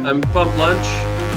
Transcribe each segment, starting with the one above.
I'm Pump Lunch.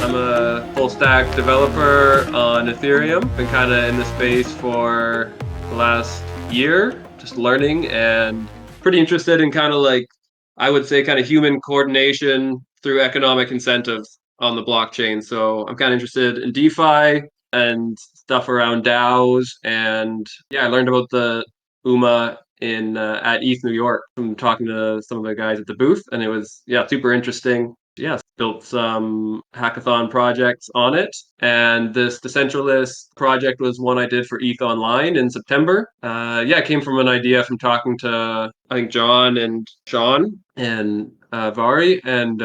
I'm a full stack developer on Ethereum. Been kind of in the space for the last year, just learning and pretty interested in kind of like, I would say, kind of human coordination through economic incentives on the blockchain. So I'm kind of interested in DeFi and stuff around DAOs. And yeah, I learned about the UMA in at ETH New York from talking to some of the guys at the booth, and it was super interesting. Yeah, built some hackathon projects on it. And this decentralist project was one I did for ETHOnline in September. Yeah, it came from an idea from talking to, I think, John and Sean and Vari. And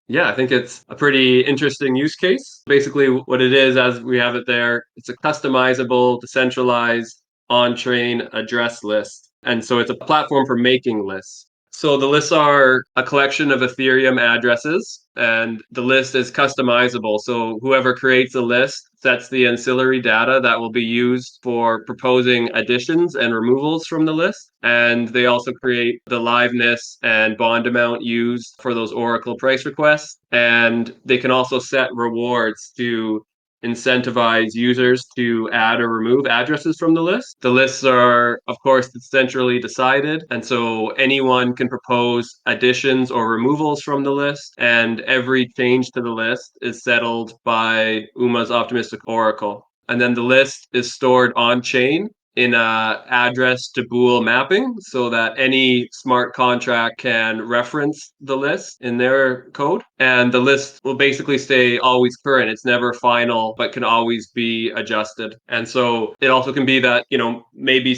yeah, I think it's a pretty interesting use case. Basically, what it is, as we have it there, it's a customizable, decentralized on-chain address list. And so it's a platform for making lists. So the lists are a collection of Ethereum addresses, and the list is customizable. So whoever creates a list sets the ancillary data that will be used for proposing additions and removals from the list. And they also create the liveness and bond amount used for those Oracle price requests. And they can also set rewards to incentivize users to add or remove addresses from the list. The lists are, of course, centrally decided, and so anyone can propose additions or removals from the list, and every change to the list is settled by UMA's optimistic oracle. And then the list is stored on chain in a address to bool mapping so that any smart contract can reference the list in their code, and the list will basically stay always current. It's never final but can always be adjusted. And so it also can be that, maybe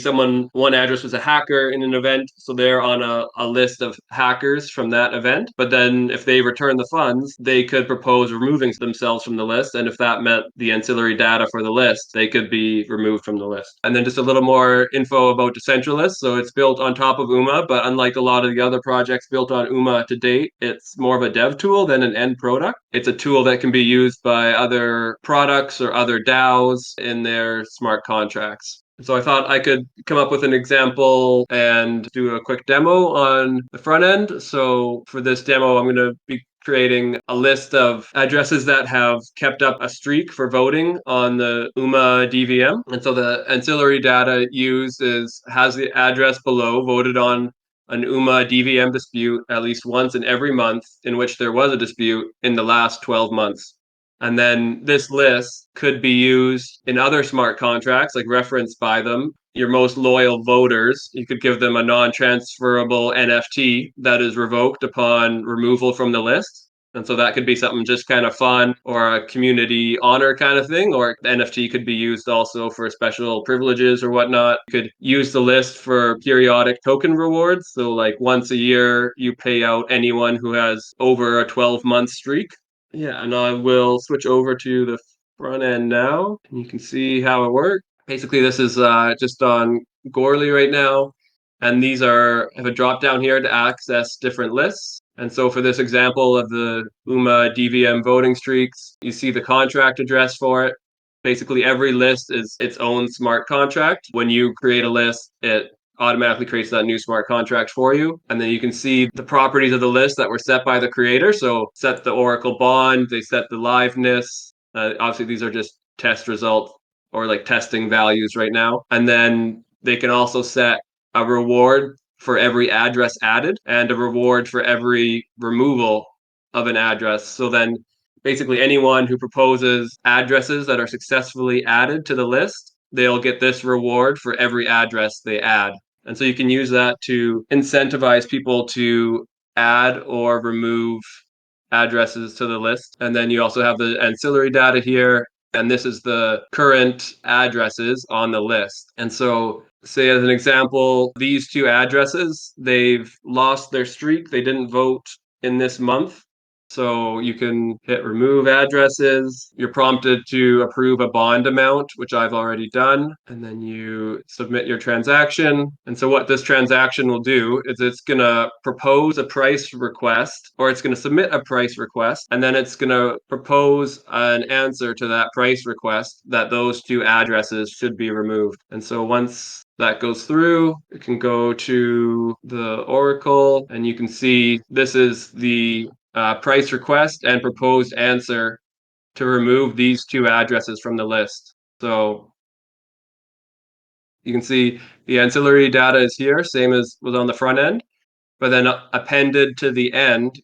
one address was a hacker in an event, so they're on a list of hackers from that event, but then if they return the funds, they could propose removing themselves from the list, and if that meant the ancillary data for the list, they could be removed from the list. And then just a little more info about decentralist. So it's built on top of UMA, but unlike a lot of the other projects built on UMA to date, it's more of a dev tool than an end product. It's a tool that can be used by other products or other DAOs in their smart contracts. So I thought I could come up with an example and do a quick demo on the front end. So for this demo, I'm going to be creating a list of addresses that have kept up a streak for voting on the UMA DVM. And so the ancillary data used has the address below voted on an UMA DVM dispute at least once in every month in which there was a dispute in the last 12 months. And then this list could be used in other smart contracts, like referenced by them. Your most loyal voters, you could give them a non-transferable NFT that is revoked upon removal from the list. And so that could be something just kind of fun or a community honor kind of thing, or the NFT could be used also for special privileges or whatnot. You could use the list for periodic token rewards. So like once a year, you pay out anyone who has over a 12-month streak. Yeah, and I will switch over to the front end now, and you can see how it works. Basically, this is just on Gorley right now, and these have a drop down here to access different lists. And so for this example of the UMA DVM voting streaks, you see the contract address for it. Basically, every list is its own smart contract. When you create a list, it automatically creates that new smart contract for you. And then you can see the properties of the list that were set by the creator. So set the Oracle bond, they set the liveness. Obviously, these are just test results or like testing values right now. And then they can also set a reward for every address added and a reward for every removal of an address. So then basically anyone who proposes addresses that are successfully added to the list, they'll get this reward for every address they add. And so you can use that to incentivize people to add or remove addresses to the list. And then you also have the ancillary data here. And this is the current addresses on the list. And so, say as an example, these two addresses, they've lost their streak. They didn't vote in this month. So you can hit remove addresses. You're prompted to approve a bond amount, which I've already done. And then you submit your transaction. And so what this transaction will do is it's going to propose a price request, or it's going to submit a price request. And then it's going to propose an answer to that price request that those two addresses should be removed. And so once that goes through, it can go to the Oracle, and you can see this is the price request and proposed answer to remove these two addresses from the list. So you can see the ancillary data is here, same as was on the front end, but then appended to the end,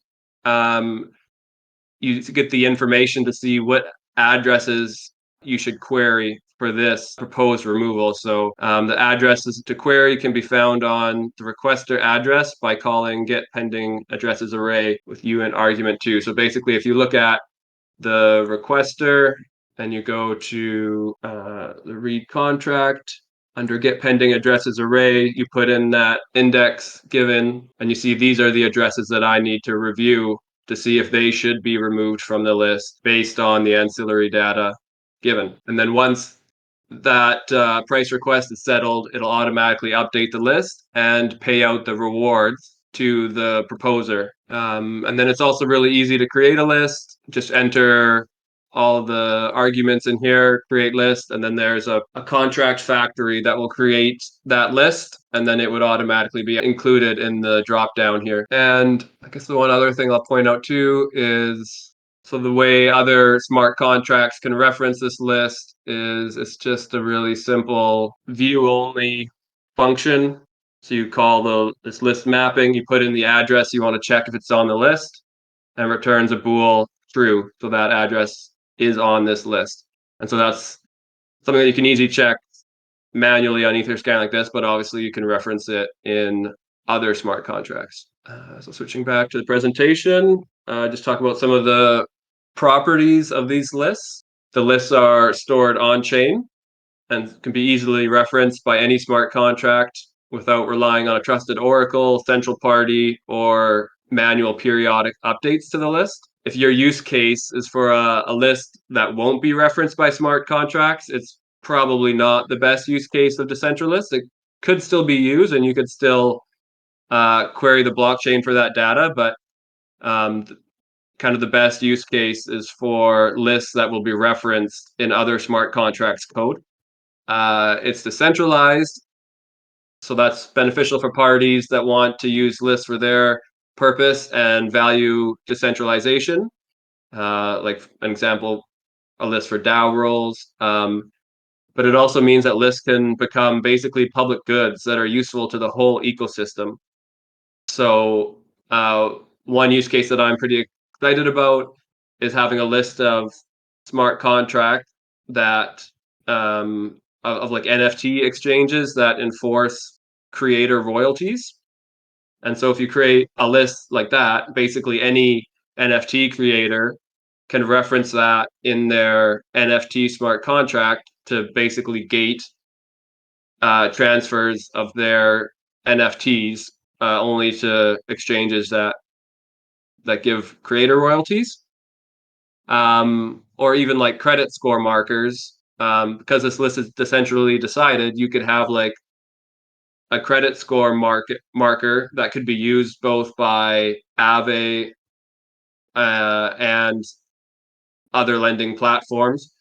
you get the information to see what addresses you should query for this proposed removal. So the addresses to query can be found on the requester address by calling get pending addresses array with uint argument 2. So basically, if you look at the requester and you go to the read contract, under get pending addresses array, you put in that index given, and you see these are the addresses that I need to review to see if they should be removed from the list based on the ancillary data given. And then once that price request is settled, it'll automatically update the list and pay out the rewards to the proposer. And then it's also really easy to create a list. Just enter all the arguments in here, create list, and then there's a contract factory that will create that list, and then it would automatically be included in the drop down here. And I guess the one other thing I'll point out too is, so the way other smart contracts can reference this list is it's just a really simple view only function. So you call this list mapping, you put in the address you want to check if it's on the list, and returns a bool true. So that address is on this list. And so that's something that you can easily check manually on Etherscan like this, but obviously you can reference it in other smart contracts. So switching back to the presentation, just talk about some of the properties of these lists. The lists are stored on chain and can be easily referenced by any smart contract without relying on a trusted oracle, central party, or manual periodic updates to the list. If your use case is for a list that won't be referenced by smart contracts, it's probably not the best use case of decentralized. It could still be used, and you could still query the blockchain for that data, but kind of the best use case is for lists that will be referenced in other smart contracts code. It's decentralized, so that's beneficial for parties that want to use lists for their purpose and value decentralization. Like an example, a list for DAO roles. But it also means that lists can become basically public goods that are useful to the whole ecosystem. So one use case that I'm pretty excited about is having a list of smart contracts that of like NFT exchanges that enforce creator royalties. And so if you create a list like that, basically any NFT creator can reference that in their NFT smart contract to basically gate transfers of their NFTs only to exchanges that give creator royalties, or even like credit score markers. Because this list is decentrally decided, you could have like a credit score marker that could be used both by Aave and other lending platforms.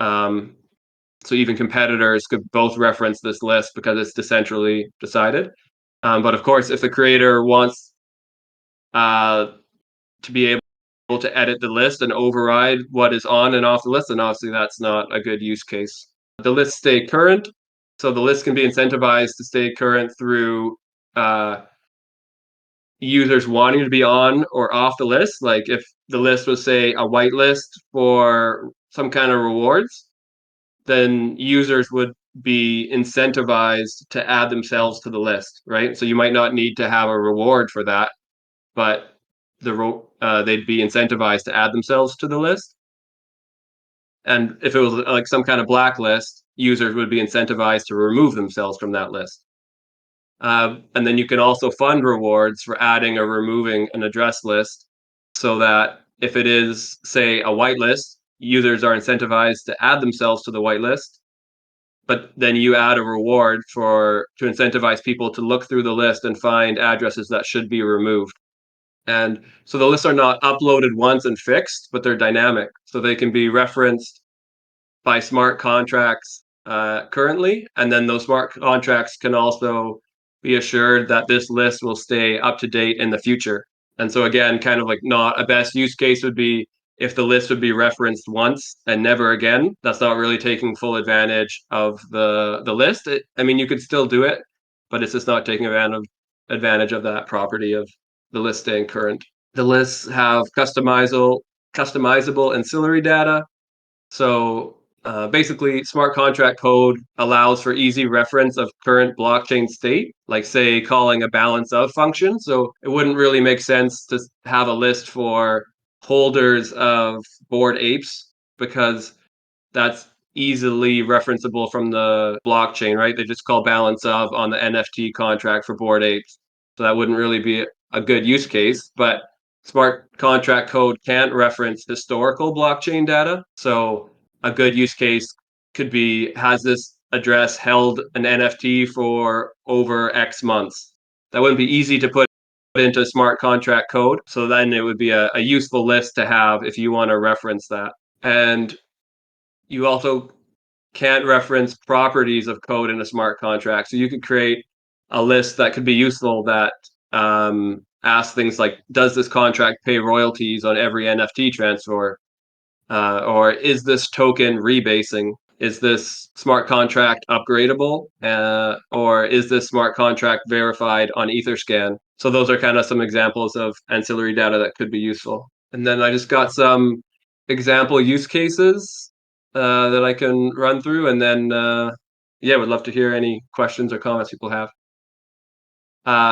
So even competitors could both reference this list because it's decentrally decided. But of course, if the creator wants to be able to edit the list and override what is on and off the list, then obviously that's not a good use case. The lists stay current, so the list can be incentivized to stay current through users wanting to be on or off the list. Like if the list was, say, a whitelist for some kind of rewards, then users would be incentivized to add themselves to the list, right? So you might not need to have a reward for that, but they'd be incentivized to add themselves to the list. And if it was like some kind of blacklist, users would be incentivized to remove themselves from that list. And then you can also fund rewards for adding or removing an address list, so that if it is, say, a whitelist, users are incentivized to add themselves to the whitelist, but then you add a reward to incentivize people to look through the list and find addresses that should be removed. And so the lists are not uploaded once and fixed, but they're dynamic. So they can be referenced by smart contracts currently, and then those smart contracts can also be assured that this list will stay up to date in the future. And so again, kind of like not a best use case would be if the list would be referenced once and never again. That's not really taking full advantage of the list. I mean, you could still do it, but it's just not taking advantage of that property of the list staying current. The lists have customizable ancillary data. So basically, smart contract code allows for easy reference of current blockchain state, like say calling a balance of function. So it wouldn't really make sense to have a list for holders of Bored Apes because that's easily referenceable from the blockchain, right? They just call balance of on the NFT contract for Bored Apes. So that wouldn't really be a good use case. But smart contract code can't reference historical blockchain data. So a good use case could be, has this address held an NFT for over X months? That wouldn't be easy to put into smart contract code. So then it would be a useful list to have if you want to reference that. And you also can't reference properties of code in a smart contract. So you could create a list that could be useful that asks things like, does this contract pay royalties on every NFT transfer? Or is this token rebasing? Is this smart contract upgradable? Or is this smart contract verified on Etherscan? So those are kind of some examples of ancillary data that could be useful. And then I just got some example use cases that I can run through. And then, yeah, would love to hear any questions or comments people have.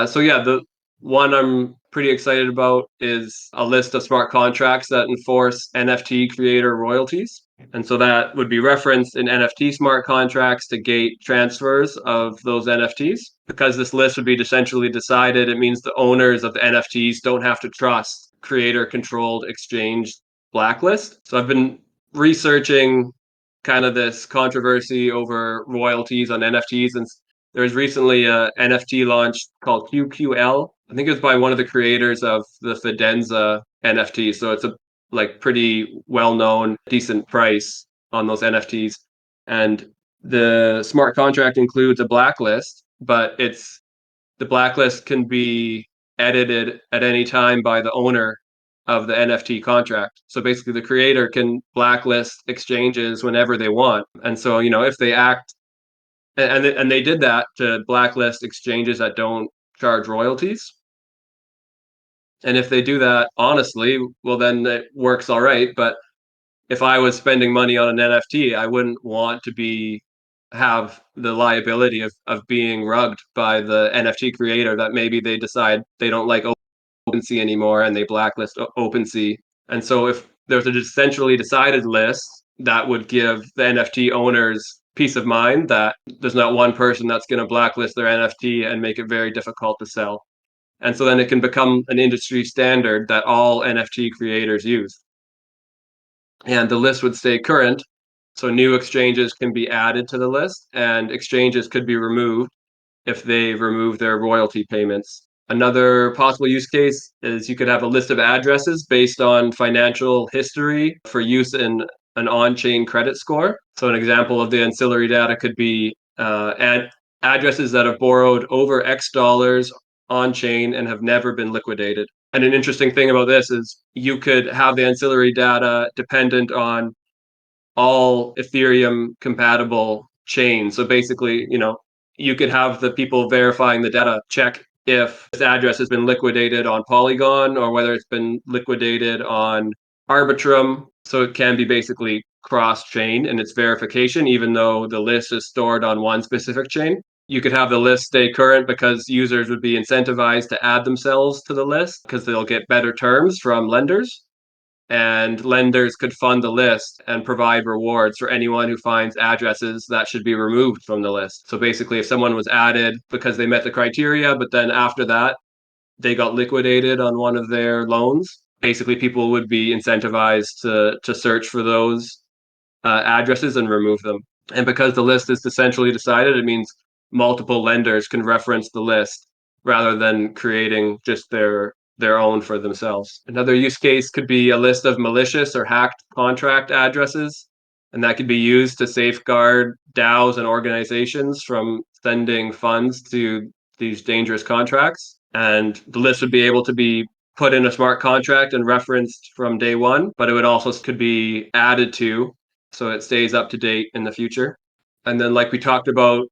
So yeah, the one I'm pretty excited about is a list of smart contracts that enforce NFT creator royalties. And so that would be referenced in NFT smart contracts to gate transfers of those NFTs. Because this list would be decentrally decided, it means the owners of the NFTs don't have to trust creator controlled exchange blacklist. So I've been researching kind of this controversy over royalties on NFTs, and there was recently a NFT launched called QQL. I think it was by one of the creators of the Fidenza NFT. So it's a like pretty well-known, decent price on those NFTs. And the smart contract includes a blacklist, but the blacklist can be edited at any time by the owner of the NFT contract. So basically the creator can blacklist exchanges whenever they want. And so, if they act and they did that to blacklist exchanges that don't charge royalties. And if they do that honestly, well, then it works all right. But if I was spending money on an NFT, I wouldn't want to have the liability of being rugged by the NFT creator that maybe they decide they don't like OpenSea anymore and they blacklist OpenSea. And so if there's a centrally decided list, that would give the NFT owners peace of mind that there's not one person that's going to blacklist their NFT and make it very difficult to sell. And so then it can become an industry standard that all NFT creators use. And the list would stay current. So new exchanges can be added to the list and exchanges could be removed if they remove their royalty payments. Another possible use case is you could have a list of addresses based on financial history for use in an on-chain credit score. So an example of the ancillary data could be addresses that have borrowed over X dollars on-chain and have never been liquidated. And an interesting thing about this is you could have the ancillary data dependent on all Ethereum compatible chains. So basically, you could have the people verifying the data check if this address has been liquidated on Polygon or whether it's been liquidated on Arbitrum. So it can be basically cross-chain in its verification, even though the list is stored on one specific chain. You could have the list stay current because users would be incentivized to add themselves to the list because they'll get better terms from lenders, and lenders could fund the list and provide rewards for anyone who finds addresses that should be removed from the list. So basically, if someone was added because they met the criteria, but then after that, they got liquidated on one of their loans, basically people would be incentivized to search for those addresses and remove them. And because the list is decentrally decided, it means multiple lenders can reference the list rather than creating just their own for themselves. Another use case could be a list of malicious or hacked contract addresses, and that could be used to safeguard DAOs and organizations from sending funds to these dangerous contracts. And the list would be able to be put in a smart contract and referenced from day one, but it would also could be added to so it stays up to date in the future. And then like we talked about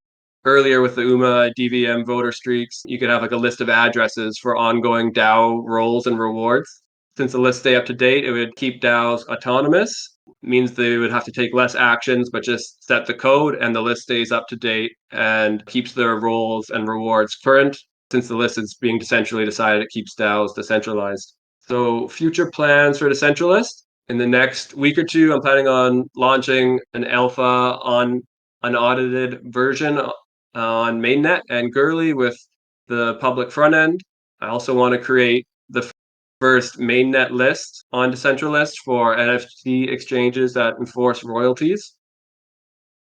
earlier with the UMA DVM voter streaks, you could have like a list of addresses for ongoing DAO roles and rewards. Since the lists stay up to date, it would keep DAOs autonomous, means they would have to take less actions, but just set the code and the list stays up to date and keeps their roles and rewards current. Since the list is being decentrally decided, it keeps DAOs decentralized. So future plans for decentralist. In the next week or two, I'm planning on launching an alpha on an audited version on mainnet and Gurley with the public front end. I also want to create the first mainnet list on decentralist for NFT exchanges that enforce royalties.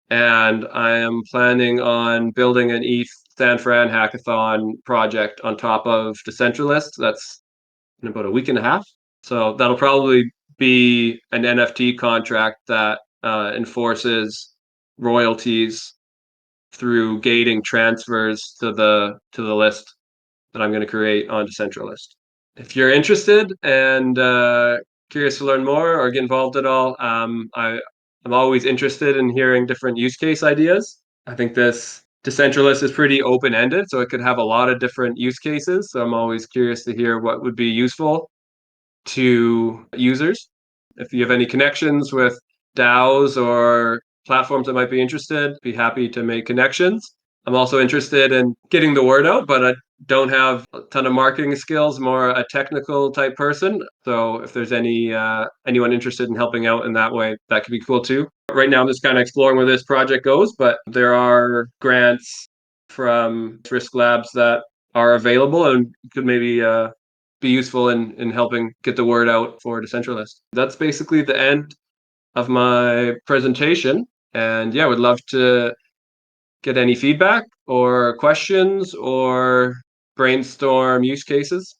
And I am planning on building an ETH San Fran hackathon project on top of decentralist. That's in about a week and a half. So that'll probably be an NFT contract that enforces royalties through gating transfers to the list that I'm going to create on decentralist. If you're interested and curious to learn more or get involved at all, I'm always interested in hearing different use case ideas. I think this decentralist is pretty open-ended, so it could have a lot of different use cases. So I'm always curious to hear what would be useful to users. If you have any connections with DAOs or platforms that might be interested, be happy to make connections. I'm also interested in getting the word out, but I don't have a ton of marketing skills, more a technical type person. So if there's anyone interested in helping out in that way, that could be cool too. Right now, I'm just kind of exploring where this project goes, but there are grants from Risk Labs that are available and could maybe be useful in helping get the word out for decentralist. That's basically the end of my presentation. And yeah, would love to get any feedback or questions or brainstorm use cases.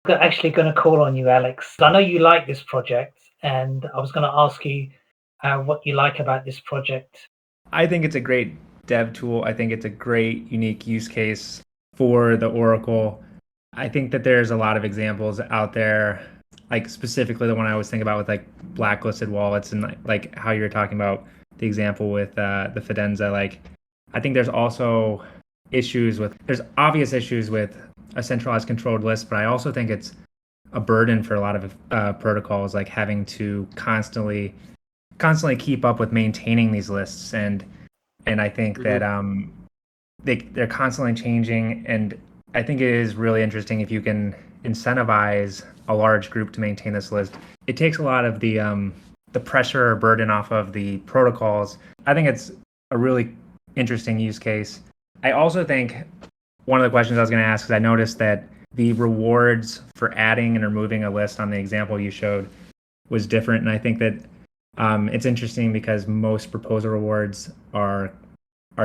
I'm actually going to call on you, Alex. I know you like this project, and I was going to ask you what you like about this project. I think it's a great dev tool. I think it's a great, unique use case for the Oracle. I think that there's a lot of examples out there, like specifically the one I was thinking about with like blacklisted wallets and like how you were talking about the example with the Fidenza. Like, I think there's also there's obvious issues with a centralized controlled list, but I also think it's a burden for a lot of protocols, like having to constantly keep up with maintaining these lists. And I think that they're constantly changing, and I think it is really interesting if you can incentivize a large group to maintain this list. It takes a lot of the pressure or burden off of the protocols. I think it's a really interesting use case. I also think one of the questions I was going to ask is I noticed that the rewards for adding and removing a list on the example you showed was different, and I think that it's interesting because most proposal rewards are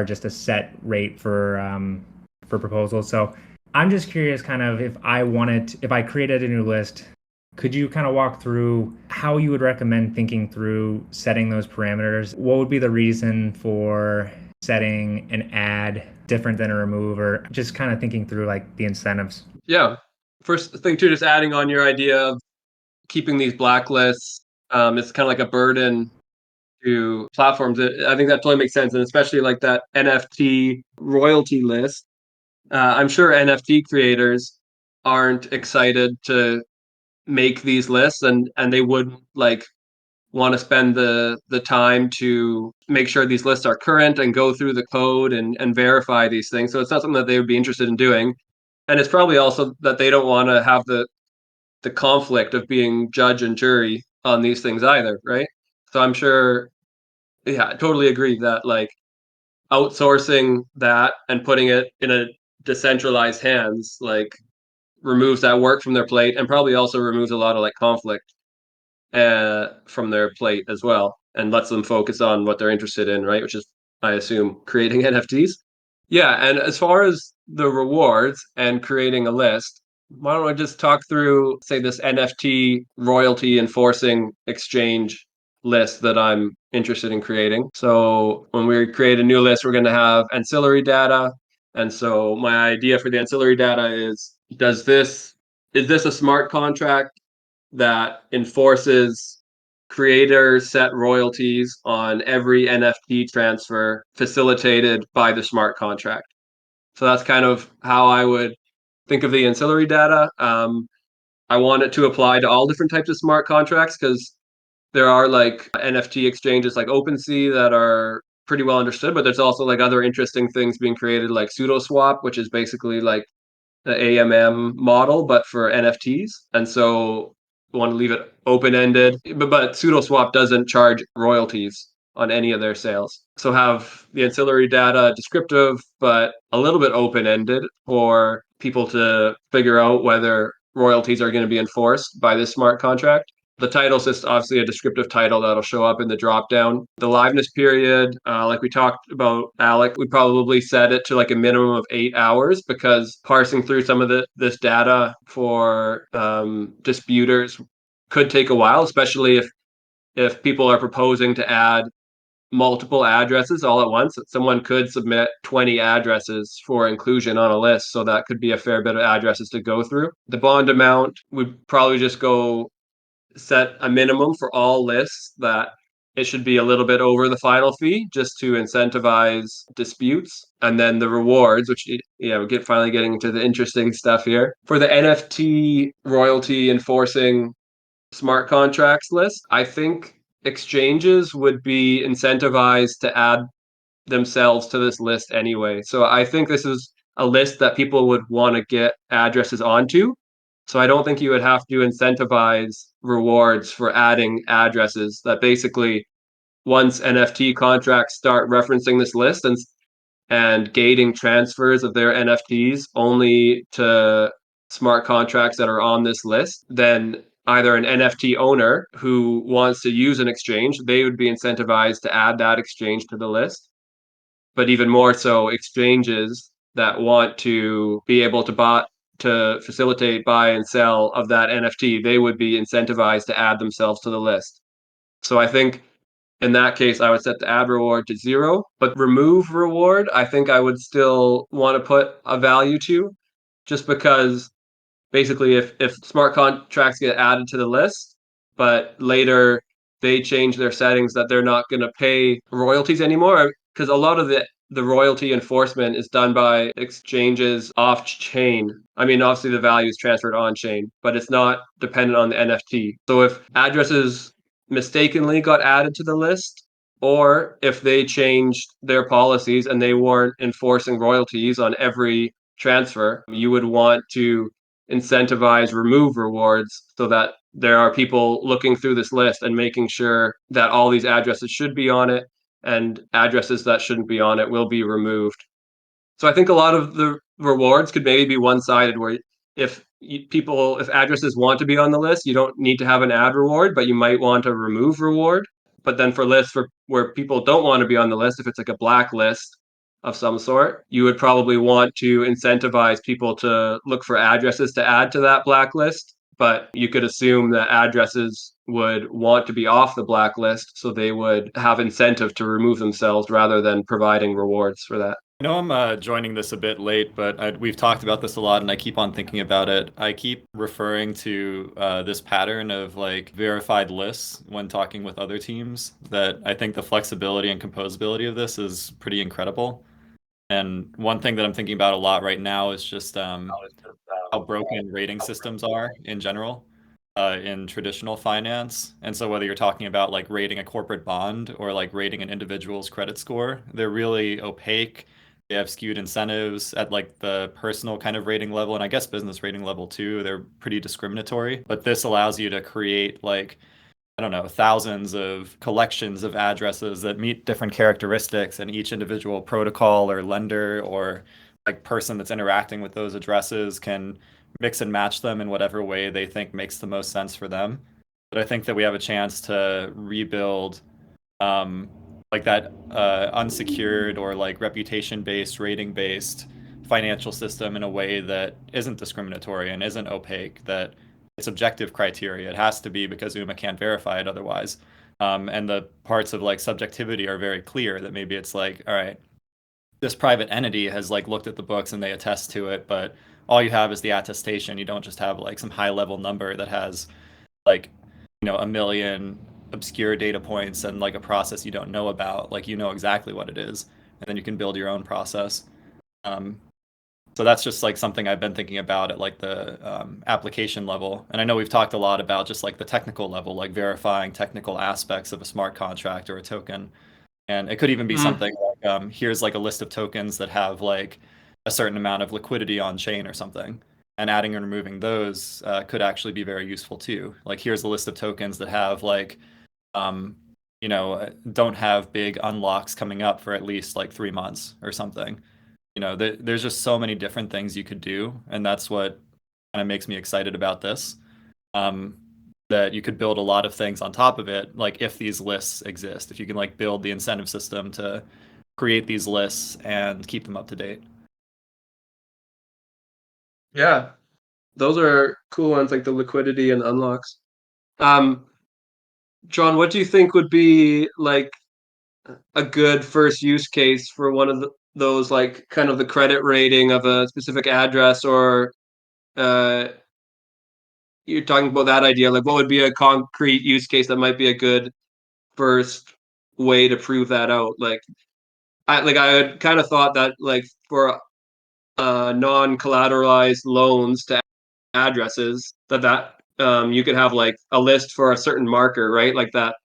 just a set rate for proposals. So I'm just curious, kind of, if I created a new list, could you kind of walk through how you would recommend thinking through setting those parameters? What would be the reason for setting an add different than a remove, or just kind of thinking through like the incentives? Yeah. First thing too, just adding on your idea of keeping these blacklists, it's kind of like a burden to platforms. I think that totally makes sense. And especially like that NFT royalty list. I'm sure NFT creators aren't excited to make these lists and they wouldn't like want to spend the time to make sure these lists are current and go through the code and verify these things. So it's not something that they would be interested in doing. And it's probably also that they don't want to have the conflict of being judge and jury on these things either, right? So I'm sure, yeah, I totally agree that like outsourcing that and putting it in a decentralized hands like removes that work from their plate and probably also removes a lot of like conflict from their plate as well and lets them focus on what they're interested in, right? Which is, I assume, creating NFTs. Yeah, and as far as the rewards and creating a list, why don't I just talk through, say, this NFT royalty enforcing exchange list that I'm interested in creating. So when we create a new list, we're going to have ancillary data. And so my idea for the ancillary data is, does this is this a smart contract that enforces creator set royalties on every NFT transfer facilitated by the smart contract? So that's kind of how I would think of the ancillary data. I want it to apply to all different types of smart contracts because there are like NFT exchanges like OpenSea that are pretty well understood, but there's also like other interesting things being created like SudoSwap, which is basically like the AMM model, but for NFTs. And so we want to leave it open ended. But SudoSwap doesn't charge royalties on any of their sales. So have the ancillary data descriptive, but a little bit open ended for people to figure out whether royalties are going to be enforced by this smart contract. The title is just obviously a descriptive title that'll show up in the dropdown. The liveness period, like we talked about, Alec, we probably set it to like a minimum of 8 hours because parsing through some of this data for disputers could take a while, especially if people are proposing to add multiple addresses all at once. Someone could submit 20 addresses for inclusion on a list, so that could be a fair bit of addresses to go through. The bond amount would probably just go set a minimum for all lists that it should be a little bit over the final fee just to incentivize disputes. And then the rewards, which we're finally getting into the interesting stuff here. For the NFT royalty enforcing smart contracts list, I think exchanges would be incentivized to add themselves to this list anyway. So I think this is a list that people would want to get addresses onto. So I don't think you would have to incentivize rewards for adding addresses that basically once NFT contracts start referencing this list and gating transfers of their NFTs only to smart contracts that are on this list, then either an NFT owner who wants to use an exchange, they would be incentivized to add that exchange to the list. But even more so, exchanges that want to be able to facilitate buy and sell of that NFT, they would be incentivized to add themselves to the list. So I think in that case, I would set the add reward to 0, but remove reward, I think I would still want to put a value to, just because basically if smart contracts get added to the list, but later they change their settings that they're not going to pay royalties anymore, because a lot of the royalty enforcement is done by exchanges off chain. I mean, obviously the value is transferred on chain, but it's not dependent on the NFT. So if addresses mistakenly got added to the list, or if they changed their policies and they weren't enforcing royalties on every transfer, you would want to incentivize remove rewards so that there are people looking through this list and making sure that all these addresses should be on it and addresses that shouldn't be on it will be removed. So I think a lot of the rewards could maybe be one-sided, where if if addresses want to be on the list, you don't need to have an add reward, but you might want to remove reward. But then for lists where people don't want to be on the list, if it's like a blacklist of some sort, you would probably want to incentivize people to look for addresses to add to that blacklist. But you could assume that addresses would want to be off the blacklist, so they would have incentive to remove themselves rather than providing rewards for that. I know I'm joining this a bit late, but we've talked about this a lot and I keep on thinking about it. I keep referring to this pattern of like verified lists when talking with other teams, that I think the flexibility and composability of this is pretty incredible. And one thing that I'm thinking about a lot right now is just how broken rating systems are in general in traditional finance. And so whether you're talking about like rating a corporate bond or like rating an individual's credit score, they're really opaque. They have skewed incentives at like the personal kind of rating level, and I guess business rating level too. They're pretty discriminatory. But this allows you to create like, I don't know, thousands of collections of addresses that meet different characteristics, and each individual protocol or lender or like person that's interacting with those addresses can mix and match them in whatever way they think makes the most sense for them. But I think that we have a chance to rebuild like that unsecured or like reputation-based, rating-based financial system in a way that isn't discriminatory and isn't opaque, that it's objective criteria. It has to be because UMA can't verify it otherwise. And the parts of like subjectivity are very clear, that maybe it's like, all right, this private entity has like looked at the books and they attest to it, but all you have is the attestation. You don't just have like some high level number that has like, a million obscure data points and like a process you don't know about. Like, you know exactly what it is, and then you can build your own process. So that's just like something I've been thinking about at like the application level. And I know we've talked a lot about just like the technical level, like verifying technical aspects of a smart contract or a token. And it could even be something like, here's like a list of tokens that have like a certain amount of liquidity on chain or something. And adding and removing those could actually be very useful too. Like, here's a list of tokens that have like, don't have big unlocks coming up for at least like 3 months or something. There's just so many different things you could do, and that's what kind of makes me excited about this. That you could build a lot of things on top of it, like if these lists exist, if you can like build the incentive system to create these lists and keep them up to date. Yeah, those are cool ones, like the liquidity and unlocks. John, what do you think would be like a good first use case for one of those, like kind of the credit rating of a specific address, or uh, you're talking about that idea, like what would be a concrete use case that might be a good first way to prove that out? I had kind of thought that like for non-collateralized loans to addresses, that you could have like a list for a certain marker, right? Like that.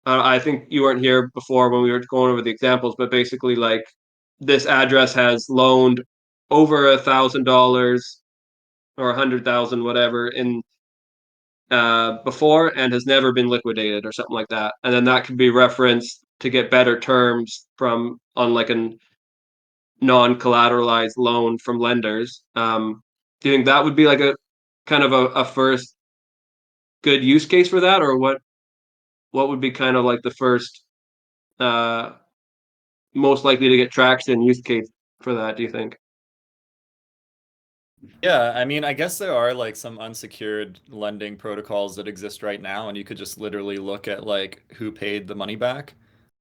I think you weren't here before when we were going over the examples, but basically, like this address has loaned over $1,000 or 100,000, whatever, in before, and has never been liquidated or something like that, and then that could be referenced to get better terms from on like a non-collateralized loan from lenders. Do you think that would be like a kind of a first good use case for that, or what would be kind of like the first uh, most likely to get traction use case for that, do you think? Yeah, I mean, I guess there are like some unsecured lending protocols that exist right now, and you could just literally look at like who paid the money back.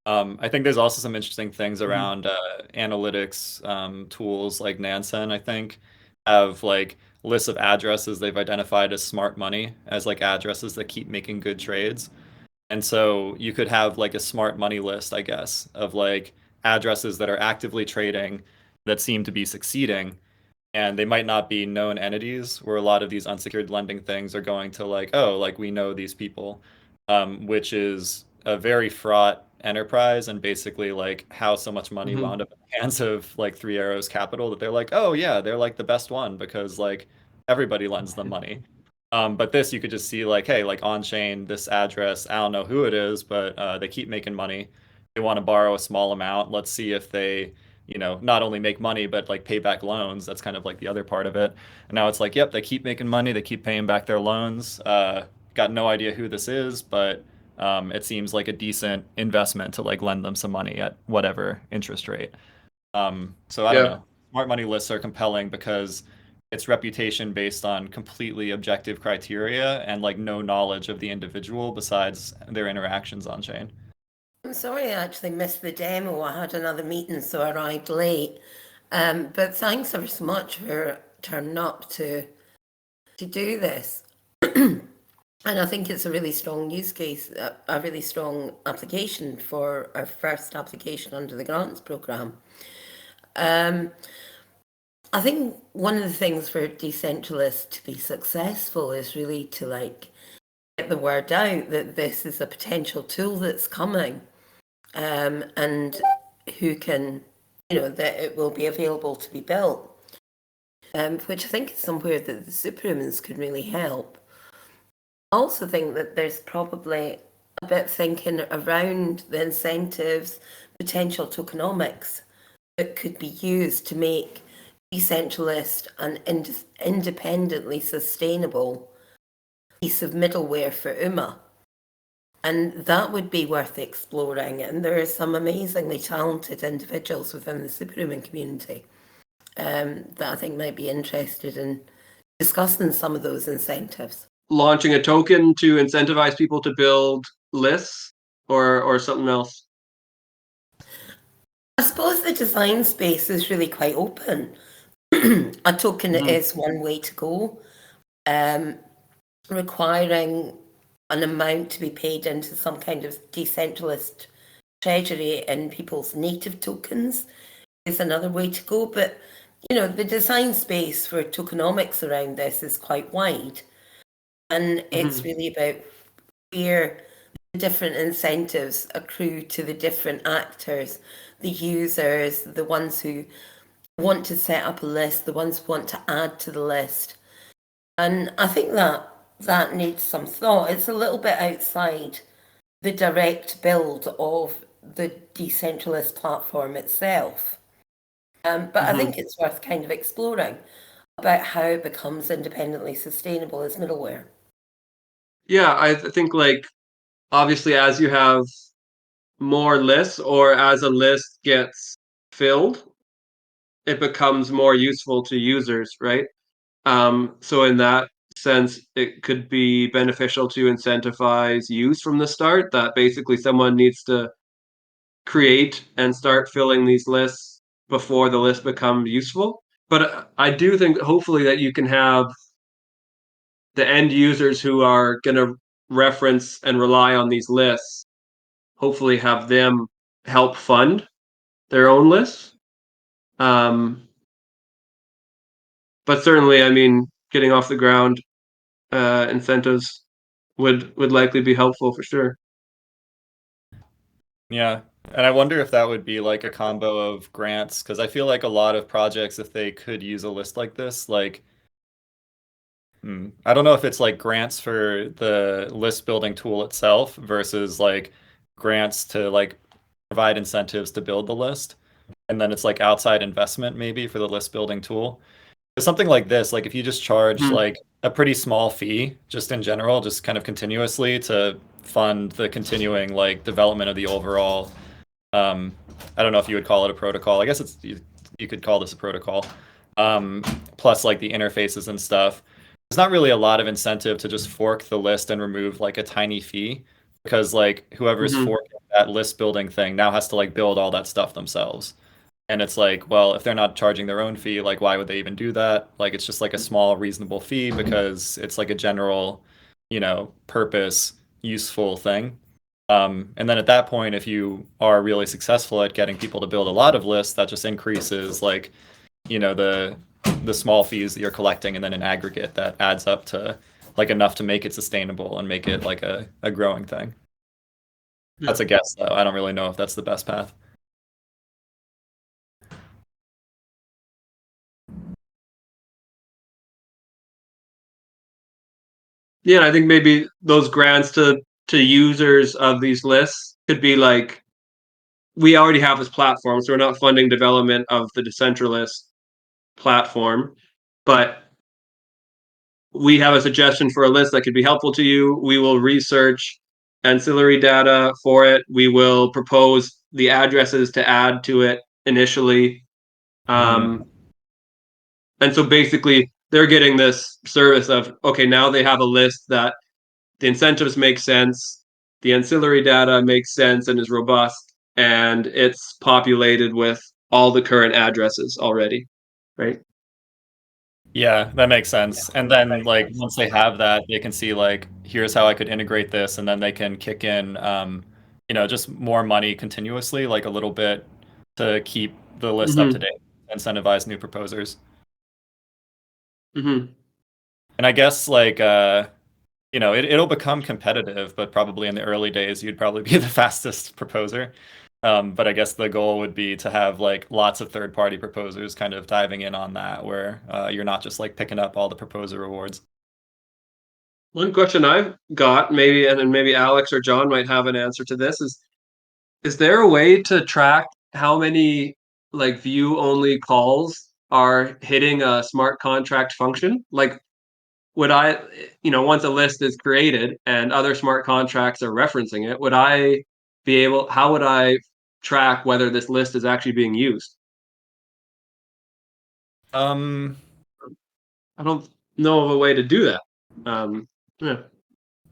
I think there's also some interesting things around analytics tools like Nansen, I think, have like lists of addresses they've identified as smart money, as like addresses that keep making good trades. And so you could have like a smart money list, I guess, of like addresses that are actively trading that seem to be succeeding, and they might not be known entities, where a lot of these unsecured lending things are going to like, oh, like we know these people, which is a very fraught enterprise, and basically like how so much money Mm-hmm. wound up in the hands of like Three Arrows Capital, that they're like, oh yeah, they're like the best one because like everybody lends them money. But this, you could just see like, hey, like on chain, this address, I don't know who it is, but they keep making money. They want to borrow a small amount. Let's see if they, not only make money, but like pay back loans. That's kind of like the other part of it. And now it's like, yep, they keep making money. They keep paying back their loans. Got no idea who this is, but it seems like a decent investment to like lend them some money at whatever interest rate. So I don't Yeah. know. Smart money lists are compelling because it's reputation based on completely objective criteria and like no knowledge of the individual besides their interactions on chain. I'm sorry I actually missed the demo. I had another meeting, so I arrived late. But thanks ever so much for turning up to do this. And I think it's a really strong use case, a really strong application for our first application under the grants program. I think one of the things for decentralists to be successful is really to like get the word out that this is a potential tool that's coming, and who can, that it will be available to be built, which I think is somewhere that the superhumans could really help. I also think that there's probably a bit thinking around the incentives, potential tokenomics that could be used to make decentralist and independently sustainable piece of middleware for UMA. And that would be worth exploring. And there are some amazingly talented individuals within the superhuman community that I think might be interested in discussing some of those incentives. Launching a token to incentivize people to build lists, or something else? I suppose the design space is really quite open. a token is one way to go. Requiring an amount to be paid into some kind of decentralized treasury in people's native tokens is another way to go. But, the design space for tokenomics around this is quite wide. And it's really about where the different incentives accrue to the different actors, the users, the ones who want to set up a list, the ones who want to add to the list. And I think that needs some thought. It's a little bit outside the direct build of the decentralized platform itself. But I think it's worth kind of exploring about how it becomes independently sustainable as middleware. Yeah, I think like obviously as you have more lists or as a list gets filled, it becomes more useful to users, right? So in that sense, it could be beneficial to incentivize use from the start, that basically someone needs to create and start filling these lists before the list becomes useful. But I do think hopefully that you can have the end users who are going to reference and rely on these lists, hopefully have them help fund their own lists. But certainly, I mean, getting off the ground, incentives would likely be helpful for sure. Yeah. And I wonder if that would be like a combo of grants, because I feel like a lot of projects, if they could use a list like this, like, I don't know if it's like grants for the list building tool itself versus like grants to like provide incentives to build the list. And then it's like outside investment maybe for the list building tool. Something like this, like if you just charge like a pretty small fee, just in general, just kind of continuously to fund the continuing like development of the overall, I don't know if you would call it a protocol. I guess you could call this a protocol. Plus like the interfaces and stuff. There's not really a lot of incentive to just fork the list and remove like a tiny fee, because like whoever's forking that list building thing now has to like build all that stuff themselves. And it's like, well, if they're not charging their own fee, like why would they even do that? Like it's just like a small reasonable fee because it's like a general, purpose useful thing. And then at that point, if you are really successful at getting people to build a lot of lists, that just increases like, the small fees that you're collecting, and then in aggregate that adds up to like enough to make it sustainable and make it like a growing thing. Yeah. That's a guess though. I don't really know if that's the best path. Yeah, I think maybe those grants to users of these lists could be like, we already have this platform, so we're not funding development of the decentralized platform, but we have a suggestion for a list that could be helpful to you. We will research ancillary data for it. We will propose the addresses to add to it initially. And so basically, they're getting this service of, okay, now they have a list that the incentives make sense, the ancillary data makes sense and is robust, and it's populated with all the current addresses already, right? Yeah, that makes sense. And then like once they have that, they can see like, here's how I could integrate this, and then they can kick in just more money continuously, like a little bit to keep the list up to date, incentivize new proposers. And I guess like it'll become competitive, but probably in the early days you'd probably be the fastest proposer. But I guess the goal would be to have like lots of third-party proposers kind of diving in on that, where you're not just like picking up all the proposer rewards. One question I've got, maybe, and then maybe Alex or John might have an answer to this, is there a way to track how many like view only calls are hitting a smart contract function? Like would I, once a list is created and other smart contracts are referencing it, how would I track whether this list is actually being used? Um, I don't know of a way to do that. Yeah.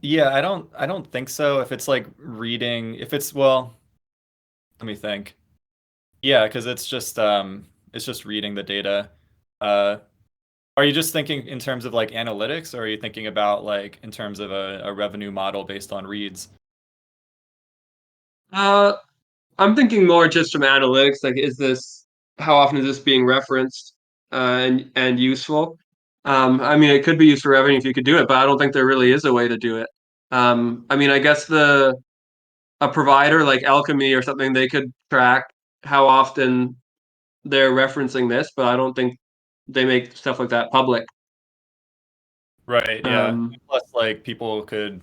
yeah, I don't think so. If it's like reading, if it's well, let me think. Yeah, because it's just reading the data. Are you just thinking in terms of like analytics, or are you thinking about like in terms of a revenue model based on reads? I'm thinking more just from analytics. Like, how often is this being referenced and useful? I mean, it could be used for revenue if you could do it, but I don't think there really is a way to do it. I mean, I guess a provider like Alchemy or something, they could track how often they're referencing this, but I don't think they make stuff like that public. Right, yeah. Um, Plus, like people could,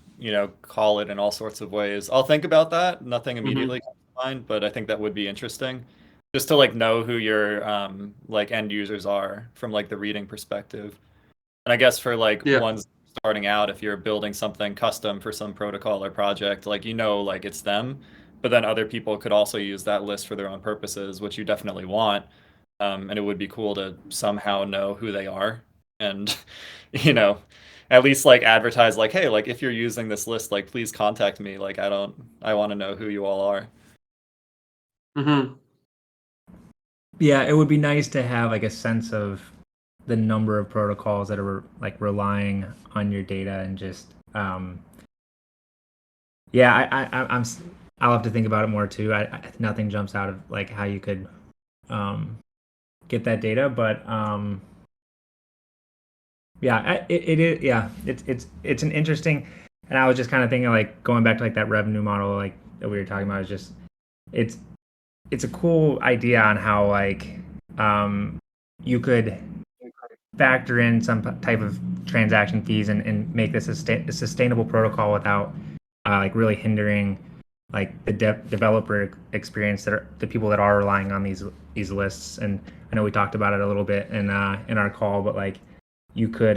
call it in all sorts of ways. I'll think about that. Nothing mhm. immediately comes to mind, but I think that would be interesting. Just to like know who your like end users are from like the reading perspective. And I guess for like Yeah. ones starting out, if you're building something custom for some protocol or project, like like it's them, but then other people could also use that list for their own purposes, which you definitely want. And it would be cool to somehow know who they are and, you know, at least like advertise like, hey, like if you're using this list, like please contact me. Like I want to know who you all are. Hmm. Yeah, it would be nice to have like a sense of the number of protocols that are like relying on your data and just yeah, I'll have to think about it more too. Nothing jumps out of like how you could get that data, but yeah, it is yeah, it's an interesting. And I was just kind of thinking like going back to like that revenue model like that we were talking about is just it's it's a cool idea on how like you could factor in some type of transaction fees and make this a sustainable protocol without like really hindering like the developer experience that are the people that are relying on these lists. And I know we talked about it a little bit in our call, but like you could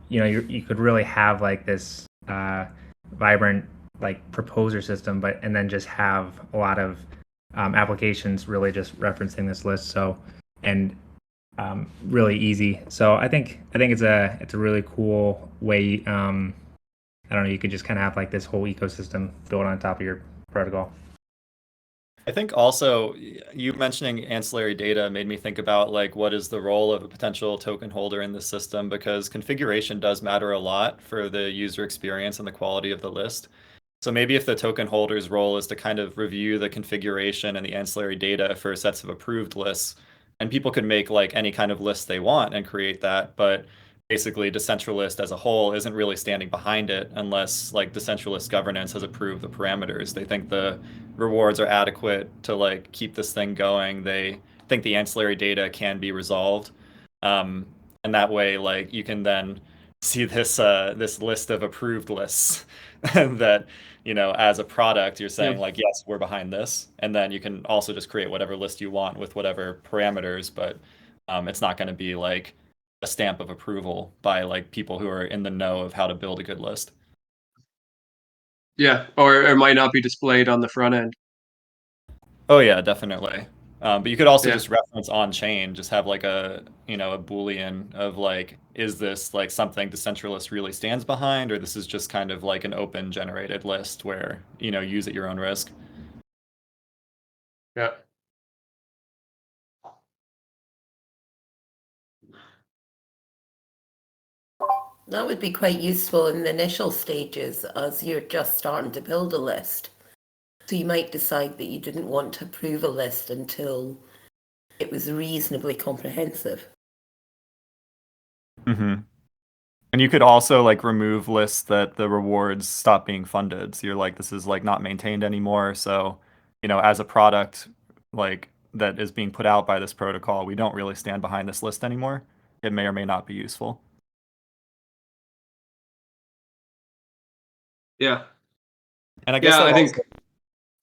you could really have like this vibrant like proposer system, but and then just have a lot of applications really just referencing this list. So and really easy. So I think it's a really cool way. I don't know. You could just kind of have like this whole ecosystem built on top of your protocol. I think also you mentioning ancillary data made me think about like what is the role of a potential token holder in the system, because configuration does matter a lot for the user experience and the quality of the list. So maybe if the token holder's role is to kind of review the configuration and the ancillary data for sets of approved lists, and people could make like any kind of list they want and create that, but basically decentralist as a whole isn't really standing behind it unless like decentralist governance has approved the parameters. They think the rewards are adequate to like keep this thing going. They think the ancillary data can be resolved. Um, and that way like you can then see this list of approved lists that as a product, you're Yeah. saying like, yes, we're behind this. And then you can also just create whatever list you want with whatever parameters, but it's not going to be like a stamp of approval by like people who are in the know of how to build a good list. Yeah. Or it might not be displayed on the front end. Oh yeah, definitely. But you could also Yeah. just reference on chain, just have like a Boolean of like, is this like something decentralist really stands behind, or this is just kind of like an open generated list where, use at your own risk. Yeah. That would be quite useful in the initial stages as you're just starting to build a list. So you might decide that you didn't want to approve a list until it was reasonably comprehensive. Mm-hmm. And you could also like remove lists that the rewards stop being funded. So you're like, this is like not maintained anymore. So, as a product like that is being put out by this protocol, we don't really stand behind this list anymore. It may or may not be useful. Yeah. And I guess Yeah. that I also, think.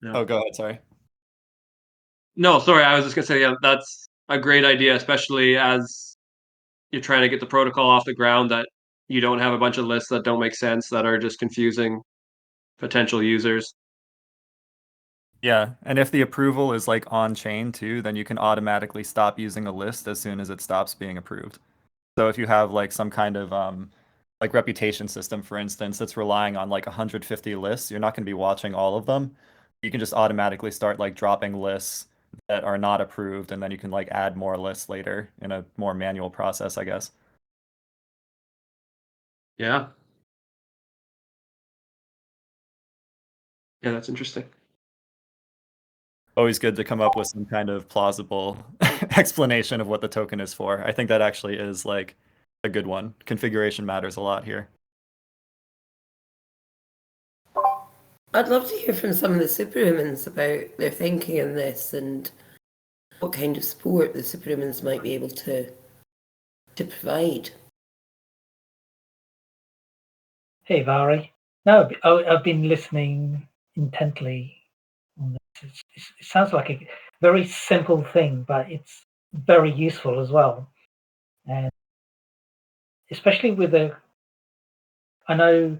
Yeah. oh, go ahead, sorry. No, sorry. I was just gonna say, yeah, that's a great idea, especially as you're trying to get the protocol off the ground. That you don't have a bunch of lists that don't make sense that are just confusing potential users. Yeah, and if the approval is like on chain too, then you can automatically stop using a list as soon as it stops being approved. So if you have like some kind of like reputation system, for instance, that's relying on like 150 lists, you're not going to be watching all of them. You can just automatically start like dropping lists that are not approved, and then you can like add more lists later in a more manual process, I guess. Yeah. Yeah, that's interesting. Always good to come up with some kind of plausible explanation of what the token is for. I think that actually is like a good one. Configuration matters a lot here. I'd love to hear from some of the superhumans about their thinking in this and what kind of support the superhumans might be able to provide. Hey, Vari. No, I've been listening intently on this. It sounds like a very simple thing, but it's very useful as well. And especially with I know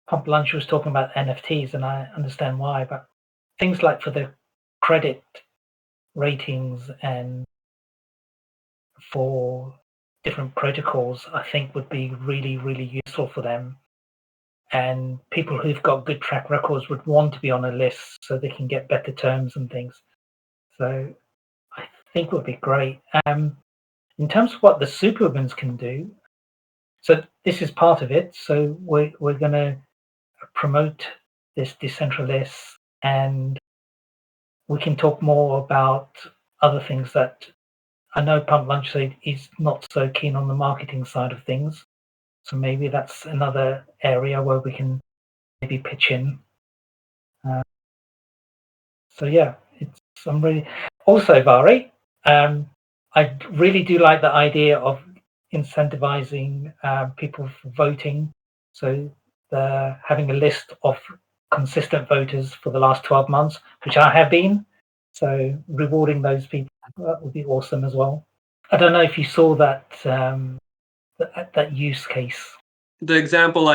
Pump Lunch was talking about NFTs, and I understand why, but things like for the credit ratings and for different protocols, I think would be really, really useful for them. And people who've got good track records would want to be on a list so they can get better terms and things. So I think would be great. In terms of what the superhumans can do, so this is part of it. So we're going to promote this decentralist, and we can talk more about other things that I know Pump Lunch said he's not so keen on the marketing side of things. So maybe that's another area where we can maybe pitch in. So yeah, I'm really also Vari. I really do like the idea of incentivizing people for voting. So having a list of consistent voters for the last 12 months, which I have been. So rewarding those people would be awesome as well. I don't know if you saw that that use case. The example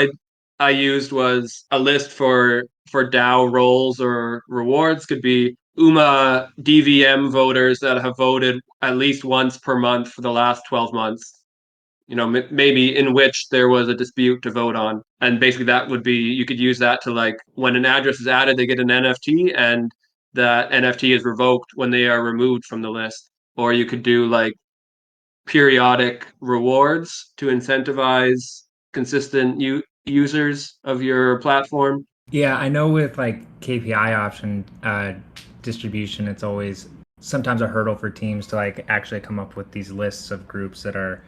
I used was a list for DAO roles or rewards could be UMA DVM voters that have voted at least once per month for the last 12 months. You know, maybe in which there was a dispute to vote on. And basically that would be, you could use that to like, when an address is added, they get an NFT and that NFT is revoked when they are removed from the list. Or you could do like periodic rewards to incentivize consistent users of your platform. Yeah, I know with like KPI option distribution, it's always sometimes a hurdle for teams to like actually come up with these lists of groups that are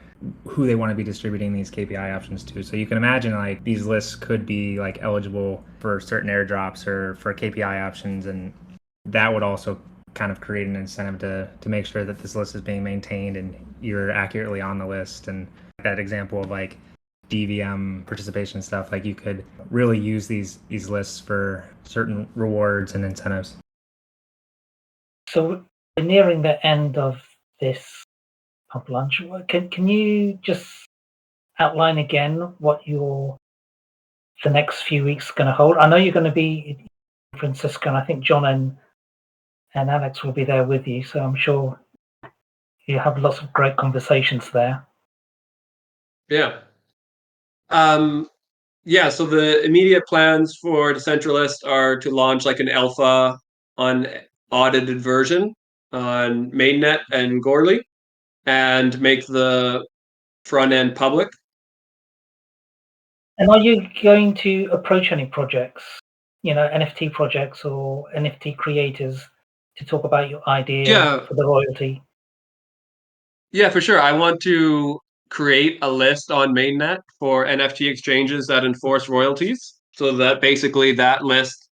who they want to be distributing these KPI options to. So you can imagine like these lists could be like eligible for certain airdrops or for KPI options, and that would also kind of create an incentive to make sure that this list is being maintained and you're accurately on the list. And that example of like DVM participation stuff, like you could really use these lists for certain rewards and incentives. So we're nearing the end of this Pump Lunch. Can you just outline again what the next few weeks going to hold? I know you're going to be in San Francisco, and I think John and Alex will be there with you, so I'm sure you have lots of great conversations there. Yeah. Yeah, so the immediate plans for decentralist are to launch like an alpha unaudited version on mainnet and Goerli and make the front end public. And are you going to approach any projects, NFT projects or NFT creators to talk about your idea for the royalty? Yeah, for sure. I want to create a list on mainnet for NFT exchanges that enforce royalties so that basically that list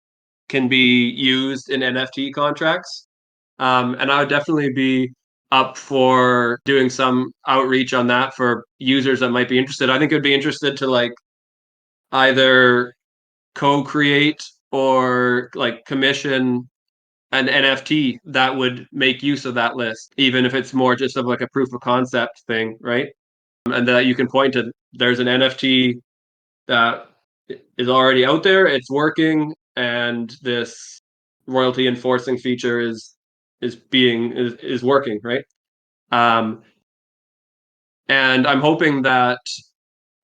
can be used in NFT contracts. And I would definitely be up for doing some outreach on that for users that might be interested. I think it'd be interested to like either co-create or like commission an NFT that would make use of that list, even if it's more just of like a proof of concept thing, right? And that you can point to there's an NFT that is already out there, it's working, and this royalty enforcing feature is working, right? And I'm hoping that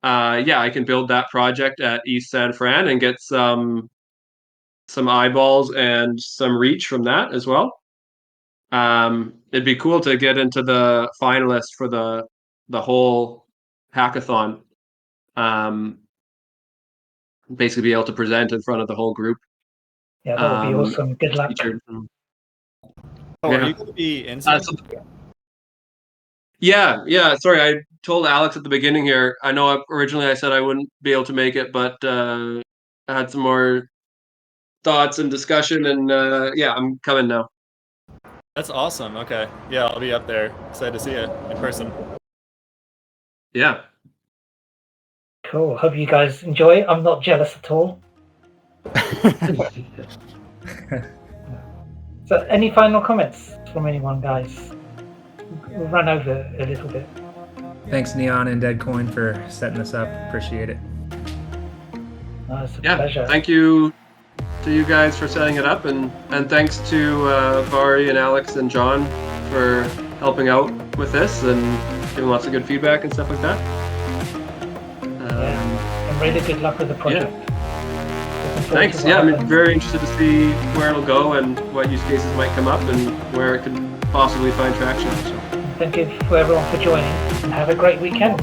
I can build that project at East San Fran and get some eyeballs and some reach from that as well. it'd be cool to get into the finalists for the whole hackathon. Basically be able to present in front of the whole group. Yeah, that would be awesome. Good luck. Featured. Oh, Yeah. are you going to be inside? Yeah. Sorry, I told Alex at the beginning here. I know originally I said I wouldn't be able to make it, but I had some more thoughts and discussion, and yeah, I'm coming now. That's awesome. Okay. Yeah, I'll be up there. Excited to see you in person. Yeah. Cool. Hope you guys enjoy. I'm not jealous at all. So, any final comments from anyone, guys? We'll run over a little bit. Thanks, Neon and Deadcoin, for setting this up. Appreciate it. No, it's a Yeah. pleasure. Thank you to you guys for setting it up, and thanks to Vari and Alex and John for helping out with this and giving lots of good feedback and stuff like that. And really good luck with the project. Thanks. Yeah, I'm very interested to see where it'll go and what use cases might come up and where it could possibly find traction. So. Thank you for everyone for joining, and have a great weekend.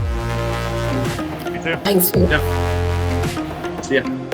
You too. Thanks. Yeah. See ya.